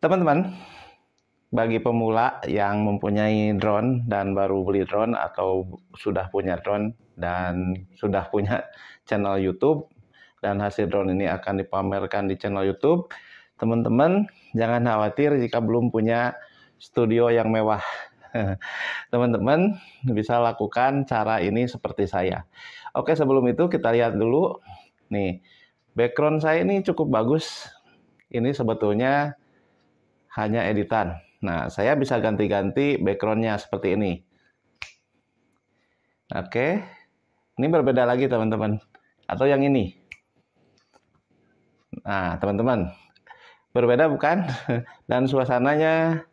Teman-teman, bagi pemula yang mempunyai drone dan baru beli drone atau sudah punya drone dan sudah punya channel YouTube dan hasil drone ini akan dipamerkan di channel YouTube, teman-teman jangan khawatir jika belum punya studio yang mewah. Teman-teman bisa lakukan cara ini seperti saya. Oke, sebelum itu kita lihat dulu. Nih, background saya ini cukup bagus. Ini sebetulnya hanya editan. Nah, saya bisa ganti-ganti backgroundnya seperti ini. Oke, ini berbeda lagi teman-teman. Atau yang ini. Nah, teman-teman, berbeda bukan? Dan suasananya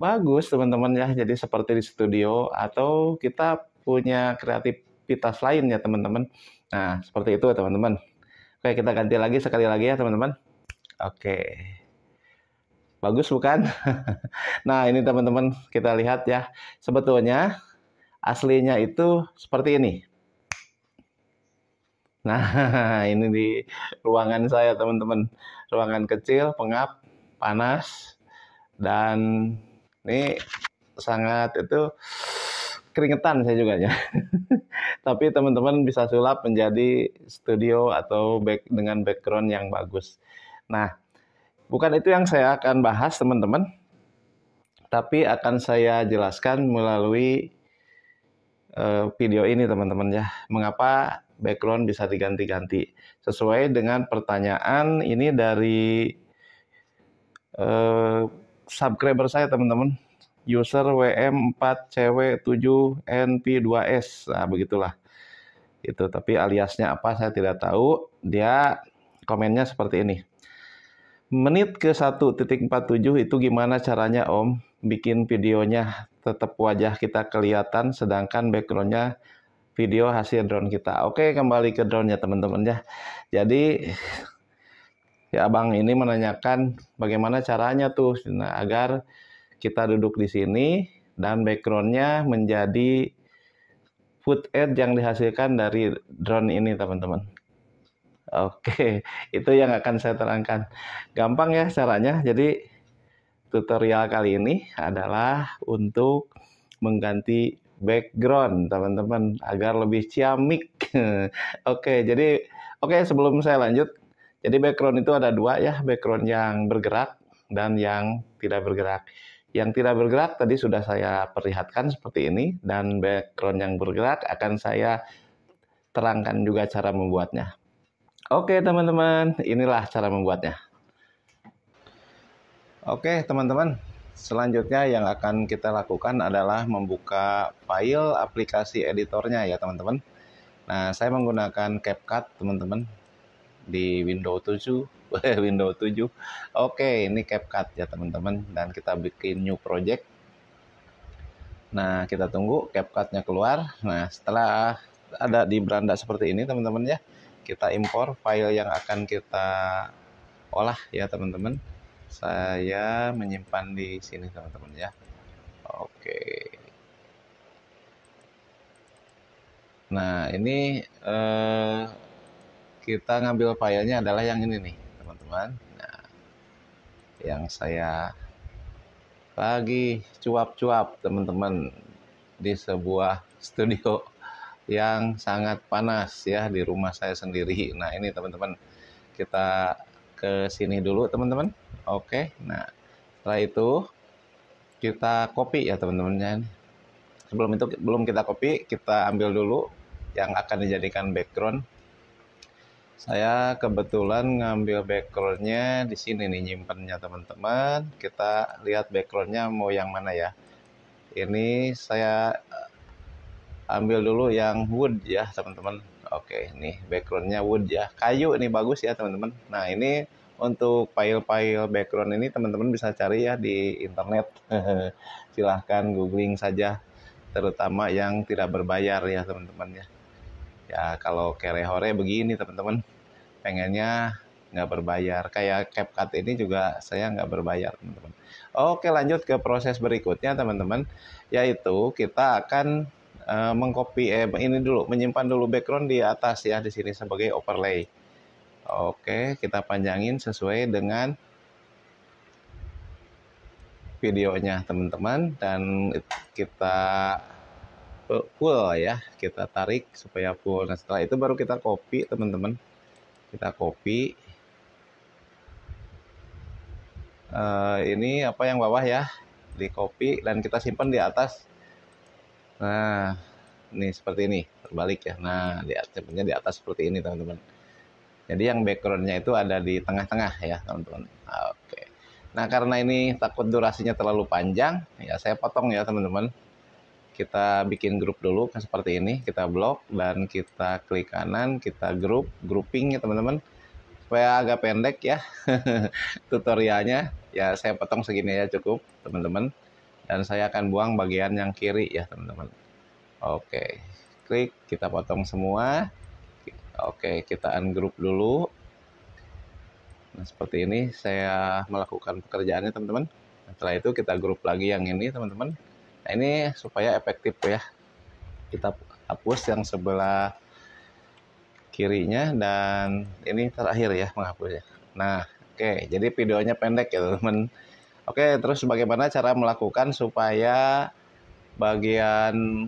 bagus teman-teman ya. Jadi seperti di studio atau kita punya kreativitas lain ya teman-teman. Nah, seperti itu teman-teman. Oke, kita ganti lagi sekali lagi ya teman-teman. Oke. Bagus bukan? Nah, ini teman-teman kita lihat ya. Sebetulnya aslinya itu seperti ini. Nah, ini di ruangan saya teman-teman. Ruangan kecil, pengap, panas. Dan ini sangat itu keringetan saya juga ya. Tapi teman-teman bisa sulap menjadi studio atau dengan background yang bagus. Nah, bukan itu yang saya akan bahas teman-teman. Tapi akan saya jelaskan melalui video ini teman-teman ya. Mengapa background bisa diganti-ganti. Sesuai dengan pertanyaan ini dari subscriber saya teman-teman. User WM4CW7NP2S. Nah, begitulah. Itu, tapi aliasnya apa saya tidak tahu. Dia komennya seperti ini. Menit ke 1.47 itu gimana caranya Om bikin videonya tetap wajah kita kelihatan sedangkan backgroundnya video hasil drone kita. Oke, kembali ke drone ya teman-teman ya. Jadi ya abang ini menanyakan bagaimana caranya tuh agar kita duduk di sini dan backgroundnya menjadi footage yang dihasilkan dari drone ini teman-teman. Oke, itu yang akan saya terangkan. Gampang ya caranya. Jadi tutorial kali ini adalah untuk mengganti background teman-teman agar lebih ciamik. Oke, sebelum saya lanjut, jadi background itu ada dua ya, background yang bergerak dan yang tidak bergerak. Yang tidak bergerak tadi sudah saya perlihatkan seperti ini, dan background yang bergerak akan saya terangkan juga cara membuatnya. Oke teman-teman, inilah cara membuatnya. Oke teman-teman, selanjutnya yang akan kita lakukan adalah membuka file aplikasi editornya ya teman-teman. Nah, saya menggunakan CapCut teman-teman di Windows 7. Windows 7. Oke, ini CapCut ya teman-teman, dan kita bikin new project. Nah, kita tunggu CapCut-nya keluar. Nah, setelah ada di beranda seperti ini teman-teman ya, kita impor file yang akan kita olah ya teman-teman. Saya menyimpan di sini teman-teman ya. Oke. Nah, ini kita ngambil filenya adalah yang ini nih teman-teman. Nah, yang saya lagi cuap-cuap teman-teman di sebuah studio yang sangat panas ya di rumah saya sendiri. Nah, ini teman-teman, kita ke sini dulu teman-teman. Oke, nah setelah itu kita copy ya teman-teman. Sebelum itu, belum kita copy, kita ambil dulu yang akan dijadikan background. Saya kebetulan ngambil backgroundnya di sini nih, nyimpennya teman-teman. Kita lihat backgroundnya mau yang mana ya. Ini saya ambil dulu yang wood ya teman-teman. Oke, nih backgroundnya wood ya, kayu, ini bagus ya teman-teman. Nah, ini untuk file-file background ini teman-teman bisa cari ya di internet. Silahkan googling saja, terutama yang tidak berbayar ya teman-teman ya. Ya kalau kere-hore begini teman-teman, pengennya nggak berbayar. Kayak CapCut ini juga saya nggak berbayar teman-teman. Oke, lanjut ke proses berikutnya teman-teman, yaitu kita akan mengcopy ini dulu, menyimpan dulu background di atas ya, di sini sebagai overlay. Oke, kita panjangin sesuai dengan videonya teman-teman, dan kita full ya, kita tarik supaya full. Nah setelah itu baru kita copy teman-teman, kita copy ini apa yang bawah ya, di copy dan kita simpan di atas. Nah ini seperti ini, terbalik ya. Nah simpannya di atas seperti ini teman-teman. Jadi yang backgroundnya itu ada di tengah-tengah ya teman-teman. Oke. Nah karena ini takut durasinya terlalu panjang, ya saya potong ya teman-teman. Kita bikin grup dulu kan seperti ini, kita blok dan kita klik kanan, kita grouping ya teman-teman, supaya agak pendek ya tutorialnya. Ya saya potong segini ya cukup teman-teman, dan saya akan buang bagian yang kiri ya teman-teman. Oke, klik, kita potong semua. Oke, kita ungroup dulu. Nah seperti ini saya melakukan pekerjaannya teman-teman. Setelah itu kita grup lagi yang ini teman-teman. Nah ini supaya efektif ya, kita hapus yang sebelah kirinya dan ini terakhir ya menghapusnya. Nah oke, jadi videonya pendek ya teman-teman. Oke, terus bagaimana cara melakukan supaya bagian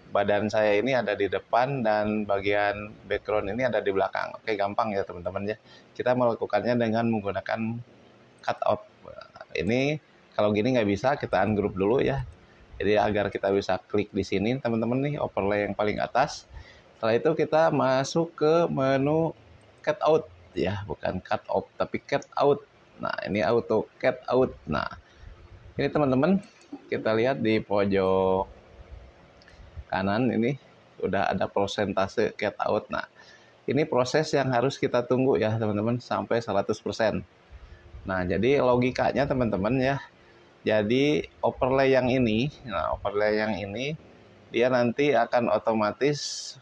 badan saya ini ada di depan dan bagian background ini ada di belakang? Oke, gampang ya teman-teman ya. Kita melakukannya dengan menggunakan cutout. Ini kalau gini nggak bisa, kita ungroup dulu ya. Jadi agar kita bisa klik di sini teman-teman nih, overlay yang paling atas. Setelah itu kita masuk ke menu cutout ya, bukan cut off tapi cut out. Nah ini auto cut out. Nah ini teman-teman, kita lihat di pojok kanan ini udah ada persentase cut out. Nah ini proses yang harus kita tunggu ya teman-teman sampai 100%. Nah jadi logikanya teman-teman ya, jadi overlay yang ini, nah overlay yang ini dia nanti akan otomatis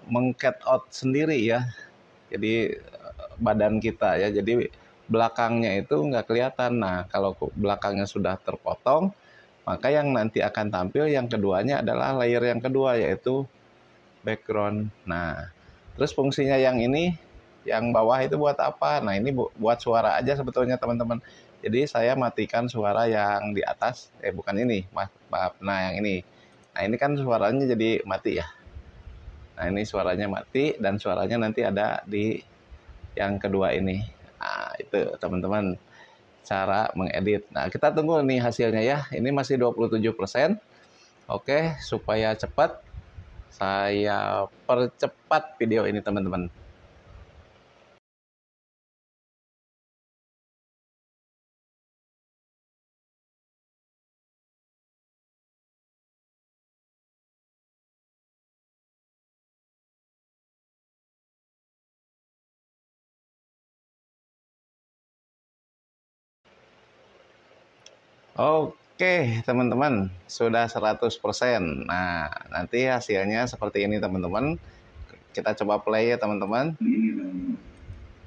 meng-cut out sendiri ya. Jadi badan kita ya, jadi belakangnya itu nggak kelihatan. Nah kalau belakangnya sudah terpotong, maka yang nanti akan tampil yang keduanya adalah layer yang kedua, yaitu background. Nah terus fungsinya yang ini, yang bawah itu buat apa? Nah ini buat suara aja sebetulnya teman-teman. Jadi saya matikan suara yang di atas, bukan ini, maaf. Nah yang ini, nah ini kan suaranya jadi mati ya. Nah ini suaranya mati dan suaranya nanti ada di yang kedua ini. Nah itu teman-teman cara mengedit. Nah kita tunggu nih hasilnya ya. Ini masih 27%. Oke, supaya cepat saya percepat video ini teman-teman. Oke teman-teman, sudah 100%. Nah nanti hasilnya seperti ini teman-teman. Kita coba play ya teman-teman.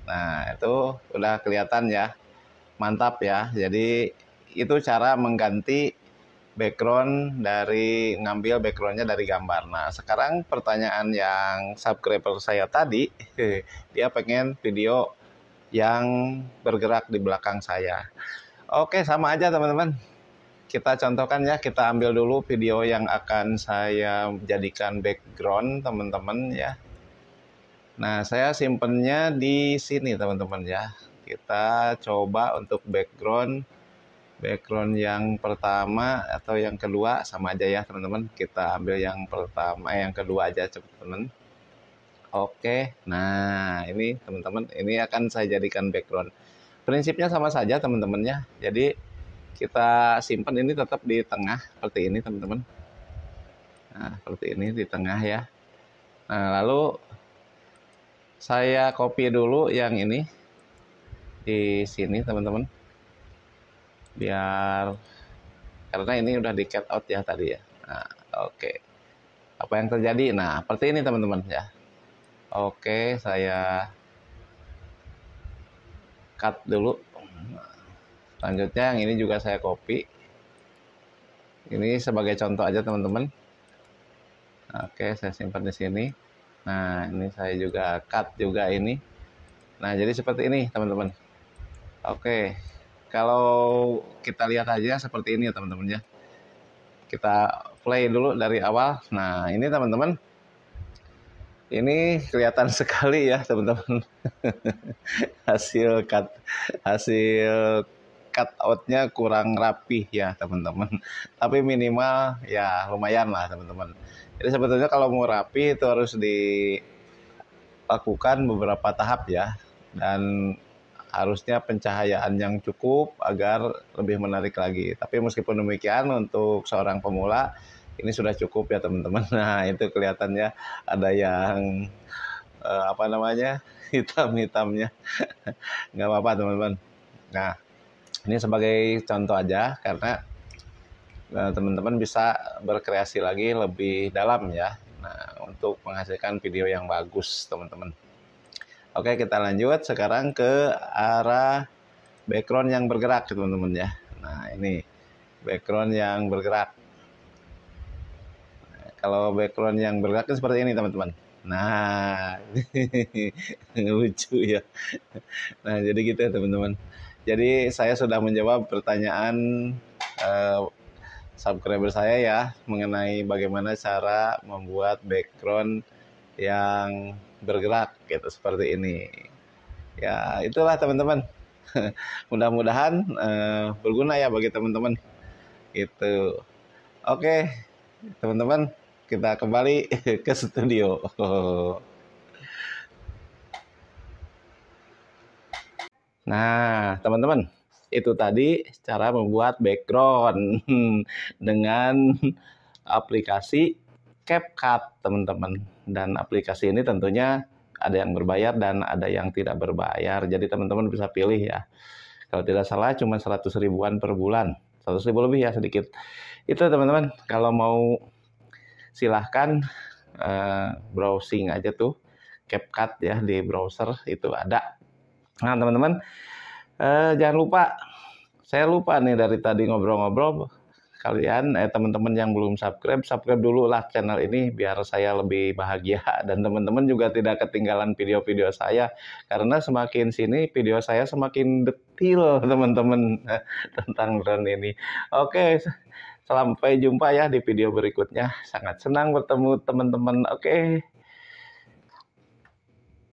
Nah itu udah kelihatan ya, mantap ya. Jadi itu cara mengganti background, dari ngambil backgroundnya dari gambar. Nah sekarang pertanyaan yang subscriber saya tadi, dia pengen video yang bergerak di belakang saya. Oke, sama aja teman-teman. Kita contohkan ya, kita ambil dulu video yang akan saya jadikan background teman-teman ya. Nah saya simpennya di sini teman-teman ya. Kita coba untuk background yang pertama atau yang kedua sama aja ya teman-teman. Kita ambil yang pertama, yang kedua aja teman-teman. Oke, nah ini teman-teman, ini akan saya jadikan background. Prinsipnya sama saja teman-teman ya. Jadi kita simpan ini tetap di tengah seperti ini teman-teman. Nah seperti ini di tengah ya. Nah lalu saya copy dulu yang ini di sini teman-teman, biar karena ini udah di cut out ya tadi ya. Nah, oke. Apa yang terjadi? Nah, seperti ini teman-teman ya. Oke, saya cut dulu. Selanjutnya yang ini juga saya copy. Ini sebagai contoh aja teman-teman. Oke, saya simpan di sini. Nah, ini saya juga cut juga ini. Nah, jadi seperti ini teman-teman. Oke, kalau kita lihat aja seperti ini ya teman-teman ya. Kita play dulu dari awal. Nah ini teman-teman, ini kelihatan sekali ya teman-teman. hasil cut outnya kurang rapih ya teman-teman. Tapi minimal ya lumayan lah teman-teman. Jadi sebetulnya kalau mau rapi itu harus dilakukan beberapa tahap ya. Dan harusnya pencahayaan yang cukup agar lebih menarik lagi. Tapi meskipun demikian untuk seorang pemula ini sudah cukup ya teman-teman. Nah itu kelihatannya ada yang apa namanya, hitam-hitamnya. Nggak apa-apa teman-teman. Nah ini sebagai contoh aja karena teman-teman bisa berkreasi lagi lebih dalam ya. Nah untuk menghasilkan video yang bagus teman-teman. Oke, kita lanjut sekarang ke arah background yang bergerak teman-teman ya. Nah ini background yang bergerak. Nah, kalau background yang bergerak itu seperti ini teman-teman. Nah lucu ya. Nah jadi gitu ya teman-teman. Jadi saya sudah menjawab pertanyaan subscriber saya ya mengenai bagaimana cara membuat background yang bergerak gitu seperti ini. Ya itulah teman-teman. Mudah-mudahan berguna ya bagi teman-teman gitu. Oke teman-teman, kita kembali ke studio. Nah teman-teman, itu tadi cara membuat background dengan aplikasi CapCut teman-teman. Dan aplikasi ini tentunya ada yang berbayar dan ada yang tidak berbayar. Jadi teman-teman bisa pilih ya. Kalau tidak salah cuma 100 ribuan per bulan. 100 ribu lebih ya sedikit. Itu teman-teman, kalau mau silahkan browsing aja tuh CapCut ya di browser itu ada. Nah teman-teman, jangan lupa, saya lupa nih dari tadi ngobrol-ngobrol, kalian teman-teman yang belum subscribe dulu lah channel ini biar saya lebih bahagia dan teman-teman juga tidak ketinggalan video-video saya karena semakin sini video saya semakin detail teman-teman tentang drone ini. Oke, sampai jumpa ya di video berikutnya. Sangat senang bertemu teman-teman. Oke.